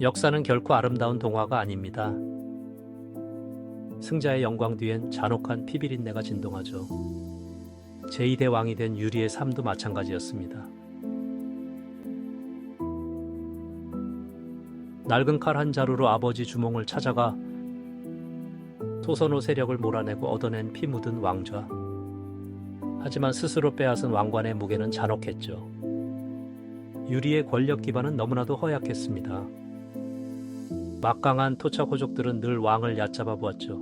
역사는 결코 아름다운 동화가 아닙니다. 승자의 영광 뒤엔 잔혹한 피비린내가 진동하죠. 제2대 왕이 된 유리의 삶도 마찬가지였습니다. 낡은 칼 한 자루로 아버지 주몽을 찾아가 소선호 세력을 몰아내고 얻어낸 피 묻은 왕좌. 하지만 스스로 빼앗은 왕관의 무게는 잔혹했죠. 유리의 권력 기반은 너무나도 허약했습니다. 막강한 토착호족들은 늘 왕을 얕잡아 보았죠.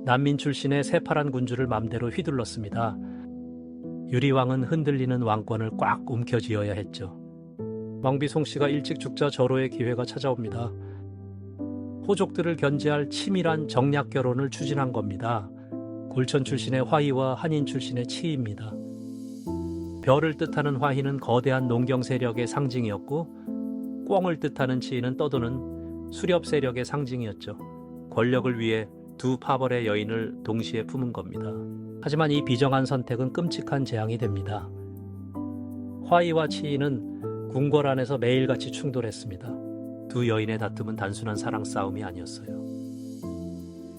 난민 출신의 새파란 군주를 맘대로 휘둘렀습니다. 유리왕은 흔들리는 왕권을 꽉 움켜쥐어야 했죠. 왕비 송씨가 일찍 죽자 절호의 기회가 찾아옵니다. 호족들을 견제할 치밀한 정략 결혼을 추진한 겁니다. 골천 출신의 화희와 한인 출신의 치희입니다. 별을 뜻하는 화희는 거대한 농경 세력의 상징이었고 꿩을 뜻하는 치희는 떠도는 수렵 세력의 상징이었죠. 권력을 위해 두 파벌의 여인을 동시에 품은 겁니다. 하지만 이 비정한 선택은 끔찍한 재앙이 됩니다. 화희와 치희는 궁궐 안에서 매일같이 충돌했습니다. 두 여인의 다툼은 단순한 사랑 싸움이 아니었어요.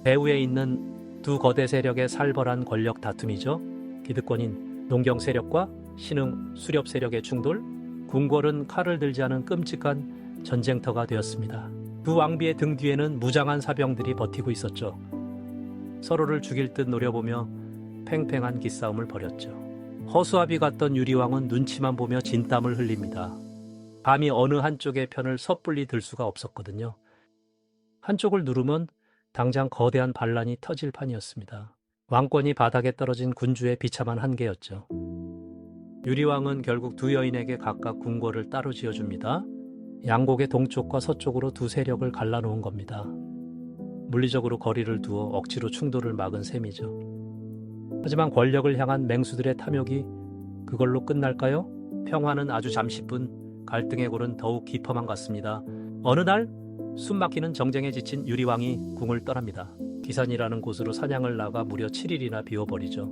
배후에 있는 두 거대 세력의 살벌한 권력 다툼이죠. 기득권인 농경 세력과 신흥 수렵 세력의 충돌, 궁궐은 칼을 들지 않은 끔찍한 전쟁터가 되었습니다. 두 왕비의 등 뒤에는 무장한 사병들이 버티고 있었죠. 서로를 죽일 듯 노려보며 팽팽한 기싸움을 벌였죠. 허수아비 같던 유리왕은 눈치만 보며 진땀을 흘립니다. 감히 어느 한쪽의 편을 섣불리 들 수가 없었거든요. 한쪽을 누르면 당장 거대한 반란이 터질 판이었습니다. 왕권이 바닥에 떨어진 군주의 비참한 한계였죠. 유리왕은 결국 두 여인에게 각각 궁궐을 따로 지어줍니다. 양곡의 동쪽과 서쪽으로 두 세력을 갈라놓은 겁니다. 물리적으로 거리를 두어 억지로 충돌을 막은 셈이죠. 하지만 권력을 향한 맹수들의 탐욕이 그걸로 끝날까요? 평화는 아주 잠시뿐, 갈등의 골은 더욱 깊어만 갔습니다. 어느 날 숨막히는 정쟁에 지친 유리왕이 궁을 떠납니다. 기산이라는 곳으로 사냥을 나가 무려 7일이나 비워버리죠.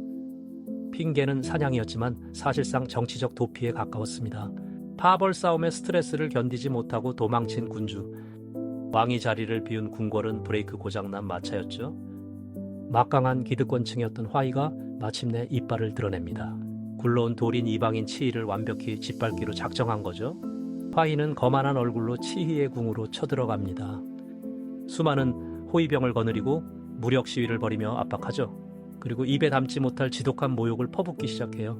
핑계는 사냥이었지만 사실상 정치적 도피에 가까웠습니다. 파벌 싸움의 스트레스를 견디지 못하고 도망친 군주. 왕이 자리를 비운 궁궐은 브레이크 고장난 마차였죠. 막강한 기득권층이었던 화희가 마침내 이빨을 드러냅니다. 굴러온 돌인 이방인 치희를 완벽히 짓밟기로 작정한 거죠. 화희는 거만한 얼굴로 치희의 궁으로 쳐들어갑니다. 수많은 호위병을 거느리고 무력 시위를 벌이며 압박하죠. 그리고 입에 담지 못할 지독한 모욕을 퍼붓기 시작해요.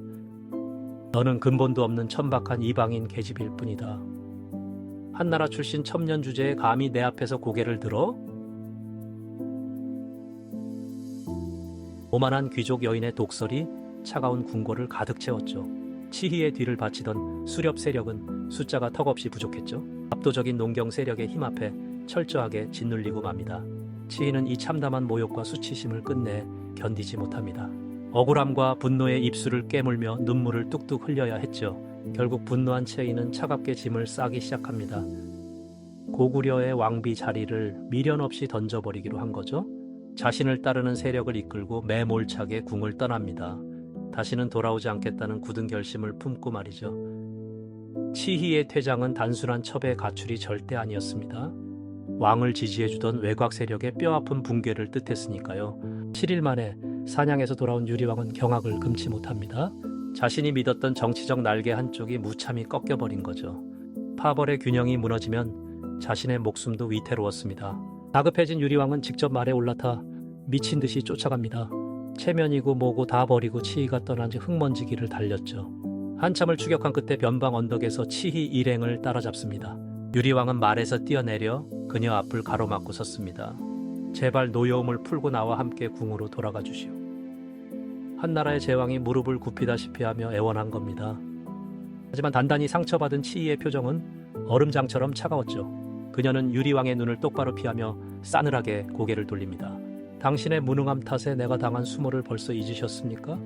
너는 근본도 없는 천박한 이방인 계집일 뿐이다. 한나라 출신 첨년 주제에 감히 내 앞에서 고개를 들어? 오만한 귀족 여인의 독설이 차가운 궁궐을 가득 채웠죠. 치희의 뒤를 바치던 수렵 세력은 숫자가 턱없이 부족했죠. 압도적인 농경 세력의 힘 앞에 철저하게 짓눌리고 맙니다. 치희는 이 참담한 모욕과 수치심을 끝내 견디지 못합니다. 억울함과 분노의 입술을 깨물며 눈물을 뚝뚝 흘려야 했죠. 결국 분노한 치희는 차갑게 짐을 싸기 시작합니다. 고구려의 왕비 자리를 미련 없이 던져버리기로 한 거죠. 자신을 따르는 세력을 이끌고 매몰차게 궁을 떠납니다. 다시는 돌아오지 않겠다는 굳은 결심을 품고 말이죠. 치희의 퇴장은 단순한 첩의 가출이 절대 아니었습니다. 왕을 지지해주던 외곽 세력의 뼈아픈 붕괴를 뜻했으니까요. 7일 만에 사냥에서 돌아온 유리왕은 경악을 금치 못합니다. 자신이 믿었던 정치적 날개 한쪽이 무참히 꺾여버린 거죠. 파벌의 균형이 무너지면 자신의 목숨도 위태로웠습니다. 다급해진 유리왕은 직접 말에 올라타 미친 듯이 쫓아갑니다. 체면이고 뭐고 다 버리고 치희가 떠난 지 흙먼지 길을 달렸죠. 한참을 추격한 끝에 변방 언덕에서 치희 일행을 따라잡습니다. 유리왕은 말에서 뛰어내려 그녀 앞을 가로막고 섰습니다. 제발 노여움을 풀고 나와 함께 궁으로 돌아가 주시오. 한나라의 제왕이 무릎을 굽히다시피 하며 애원한 겁니다. 하지만 단단히 상처받은 치희의 표정은 얼음장처럼 차가웠죠. 그녀는 유리왕의 눈을 똑바로 피하며 싸늘하게 고개를 돌립니다. 당신의 무능함 탓에 내가 당한 수모를 벌써 잊으셨습니까?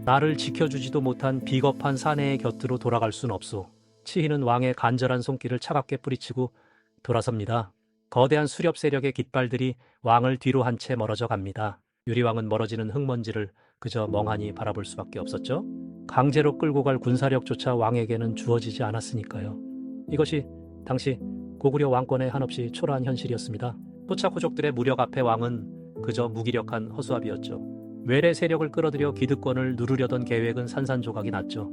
나를 지켜주지도 못한 비겁한 사내의 곁으로 돌아갈 순 없소. 치희는 왕의 간절한 손길을 차갑게 뿌리치고 돌아섭니다. 거대한 수렵 세력의 깃발들이 왕을 뒤로 한 채 멀어져 갑니다. 유리왕은 멀어지는 흙먼지를 그저 멍하니 바라볼 수밖에 없었죠. 강제로 끌고 갈 군사력조차 왕에게는 주어지지 않았으니까요. 이것이 당시 고구려 왕권의 한없이 초라한 현실이었습니다. 토착 호족들의 무력 앞에 왕은 그저 무기력한 허수아비였죠. 외래 세력을 끌어들여 기득권을 누르려던 계획은 산산조각이 났죠.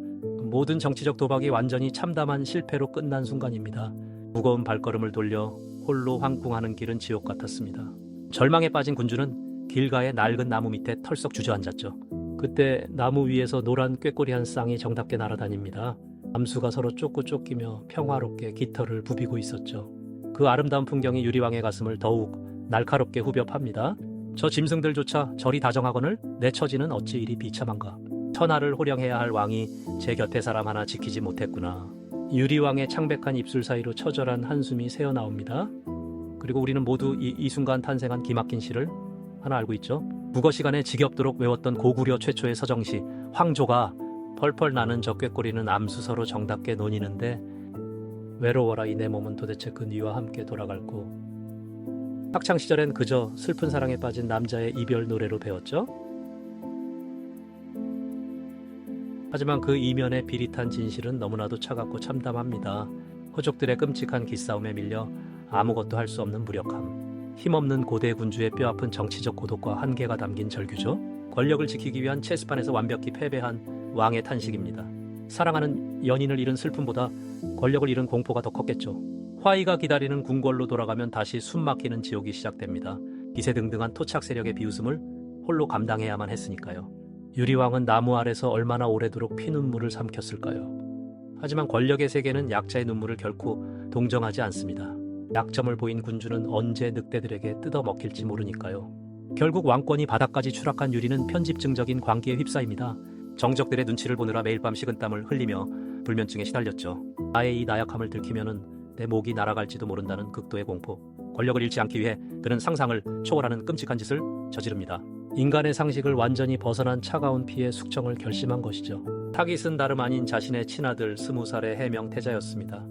모든 정치적 도박이 완전히 참담한 실패로 끝난 순간입니다. 무거운 발걸음을 돌려 홀로 황궁하는 길은 지옥 같았습니다. 절망에 빠진 군주는 길가의 낡은 나무 밑에 털썩 주저앉았죠. 그때 나무 위에서 노란 꾀꼬리 한 쌍이 정답게 날아다닙니다. 암수가 서로 쫓고 쫓기며 평화롭게 깃털을 부비고 있었죠. 그 아름다운 풍경이 유리왕의 가슴을 더욱 날카롭게 후벼 팝니다. 저 짐승들조차 저리 다정하거늘 내 처지는 어찌 이리 비참한가. 천하를 호령해야 할 왕이 제 곁에 사람 하나 지키지 못했구나. 유리왕의 창백한 입술 사이로 처절한 한숨이 새어나옵니다. 그리고 우리는 모두 이 순간 탄생한 기막힌 시를 하나 알고 있죠. 국어 시간에 지겹도록 외웠던 고구려 최초의 서정시 황조가 펄펄 나는 저 꾀꼬리는 암수 서로 정답게 논이는데 외로워라 이 내 몸은 도대체 그 니와 함께 돌아갈고. 학창시절엔 그저 슬픈 사랑에 빠진 남자의 이별 노래로 배웠죠. 하지만 그 이면의 비릿한 진실은 너무나도 차갑고 참담합니다. 호족들의 끔찍한 기싸움에 밀려 아무것도 할 수 없는 무력함, 힘없는 고대 군주의 뼈아픈 정치적 고독과 한계가 담긴 절규죠. 권력을 지키기 위한 체스판에서 완벽히 패배한 왕의 탄식입니다. 사랑하는 연인을 잃은 슬픔보다 권력을 잃은 공포가 더 컸겠죠. 화의가 기다리는 궁궐로 돌아가면 다시 숨막히는 지옥이 시작됩니다. 기세등등한 토착 세력의 비웃음을 홀로 감당해야만 했으니까요. 유리왕은 나무 아래서 얼마나 오래도록 피눈물을 삼켰을까요? 하지만 권력의 세계는 약자의 눈물을 결코 동정하지 않습니다. 약점을 보인 군주는 언제 늑대들에게 뜯어먹힐지 모르니까요. 결국 왕권이 바닥까지 추락한 유리는 편집증적인 광기에 휩싸입니다. 정적들의 눈치를 보느라 매일 밤 식은땀을 흘리며 불면증에 시달렸죠. 나의 이 나약함을 들키면은 내 목이 날아갈지도 모른다는 극도의 공포. 권력을 잃지 않기 위해 그는 상상을 초월하는 끔찍한 짓을 저지릅니다. 인간의 상식을 완전히 벗어난 차가운 피의 숙청을 결심한 것이죠. 타깃은 다름 아닌 자신의 친아들 20살의 해명태자였습니다.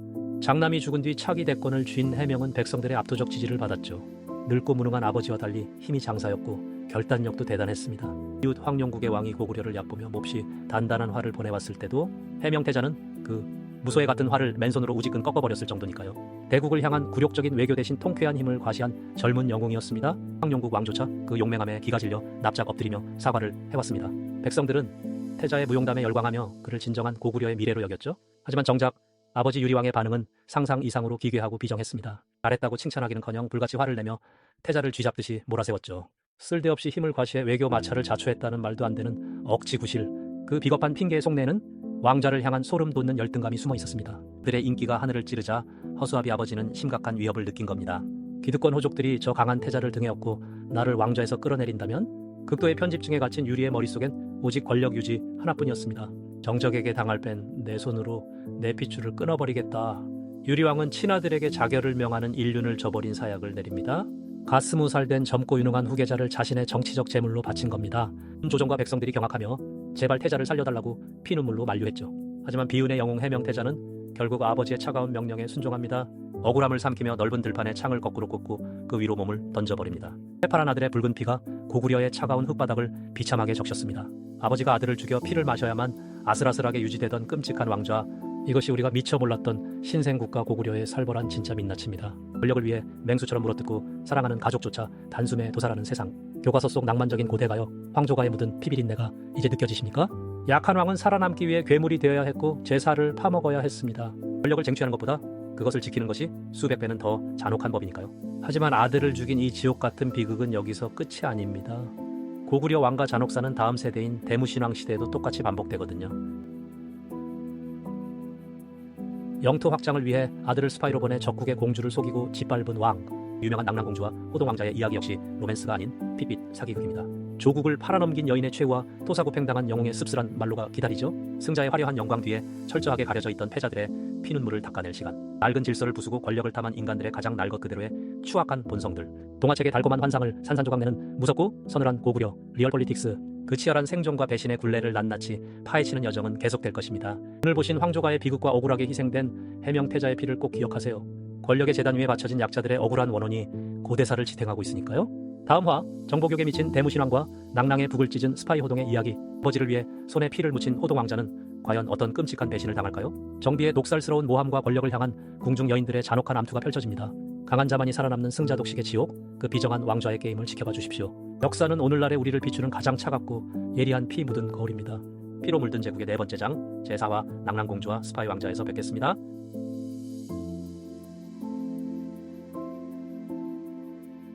장남이 죽은 뒤 차기 대권을 쥔 해명은 백성들의 압도적 지지를 받았죠. 늙고 무능한 아버지와 달리 힘이 장사였고 결단력도 대단했습니다. 이웃 황룡국의 왕이 고구려를 얕보며 몹시 단단한 활을 보내왔을 때도 해명태자는 그 무소에 같은 활을 맨손으로 우지끈 꺾어버렸을 정도니까요. 대국을 향한 굴욕적인 외교 대신 통쾌한 힘을 과시한 젊은 영웅이었습니다. 황룡국 왕조차 그 용맹함에 기가 질려 납작 엎드리며 사과를 해왔습니다. 백성들은 태자의 무용담에 열광하며 그를 진정한 고구려의 미래로 여겼죠. 하지만 정작 아버지 유리왕의 반응은 상상 이상으로 기괴하고 비정했습니다. 잘했다고 칭찬하기는커녕 불같이 화를 내며 태자를 쥐잡듯이 몰아세웠죠. 쓸데없이 힘을 과시해 외교 마찰을 자초했다는 말도 안 되는 억지 구실. 그 비겁한 핑계의 속내는 왕자를 향한 소름 돋는 열등감이 숨어 있었습니다. 그들의 인기가 하늘을 찌르자 허수아비 아버지는 심각한 위협을 느낀 겁니다. 기득권 호족들이 저 강한 태자를 등에 업고 나를 왕좌에서 끌어내린다면 극도의 편집증에 갇힌 유리의 머릿속엔 오직 권력 유지 하나뿐이었습니다. 정적에게 당할 뺀 내 손으로 내 핏줄을 끊어버리겠다. 유리왕은 친아들에게 자결을 명하는 인륜을 저버린 사약을 내립니다. 갓 20살 된 젊고 유능한 후계자를 자신의 정치적 제물로 바친 겁니다. 조정과 백성들이 경악하며 제발 태자를 살려달라고 피눈물로 만류했죠. 하지만 비운의 영웅 해명태자는 결국 아버지의 차가운 명령에 순종합니다. 억울함을 삼키며 넓은 들판에 창을 거꾸로 꽂고 그 위로 몸을 던져버립니다. 새파란 아들의 붉은 피가 고구려의 차가운 흙바닥을 비참하게 적셨습니다. 아버지가 아들을 죽여 피를 마셔야만 아슬아슬하게 유지되던 끔찍한 왕좌, 이것이 우리가 미처 몰랐던 신생국가 고구려의 살벌한 진짜 민낯입니다. 권력을 위해 맹수처럼 물어뜯고 사랑하는 가족조차 단숨에 도살하는 세상. 교과서 속 낭만적인 고대가요, 황조가에 묻은 피비린내가 이제 느껴지십니까? 약한 왕은 살아남기 위해 괴물이 되어야 했고 제사를 파먹어야 했습니다. 권력을 쟁취하는 것보다 그것을 지키는 것이 수백 배는 더 잔혹한 법이니까요. 하지만 아들을 죽인 이 지옥 같은 비극은 여기서 끝이 아닙니다. 고구려 왕가 잔혹사는 다음 세대인 대무신왕 시대에도 똑같이 반복되거든요. 영토 확장을 위해 아들을 스파이로 보내 적국의 공주를 속이고 짓밟은 왕. 유명한 낭랑공주와 호동왕자의 이야기 역시 로맨스가 아닌 핏빛 사기극입니다. 조국을 팔아넘긴 여인의 최후와 토사구팽당한 영웅의 씁쓸한 말로가 기다리죠. 승자의 화려한 영광 뒤에 철저하게 가려져 있던 패자들의 피눈물을 닦아낼 시간. 낡은 질서를 부수고 권력을 탐한 인간들의 가장 날 것 그대로의 추악한 본성들. 동화책의 달콤한 환상을 산산조각 내는 무섭고 서늘한 고구려 리얼폴리틱스. 그 치열한 생존과 배신의 굴레를 낱낱이 파헤치는 여정은 계속될 것입니다. 오늘 보신 황조가의 비극과 억울하게 희생된 해명태자의 피를 꼭 기억하세요. 권력의 재단 위에 받쳐진 약자들의 억울한 원혼이 고대사를 지탱하고 있으니까요. 다음 화, 정보교에 미친 대무신왕과 낭랑의 북을 찢은 스파이 호동의 이야기. 아버지를 위해 손에 피를 묻힌 호동왕자는 과연 어떤 끔찍한 배신을 당할까요? 정비의 녹살스러운 모함과 권력을 향한 궁중 여인들의 잔혹한 암투가 펼쳐집니다. 강한 자만이 살아남는 승자독식의 지옥, 그 비정한 왕좌의 게임을 지켜봐 주십시오. 역사는 오늘날의 우리를 비추는 가장 차갑고 예리한 피 묻은 거울입니다. 피로 물든 제국의 네 번째 장, 제4화 낭랑공주와 스파이 왕자에서 뵙겠습니다.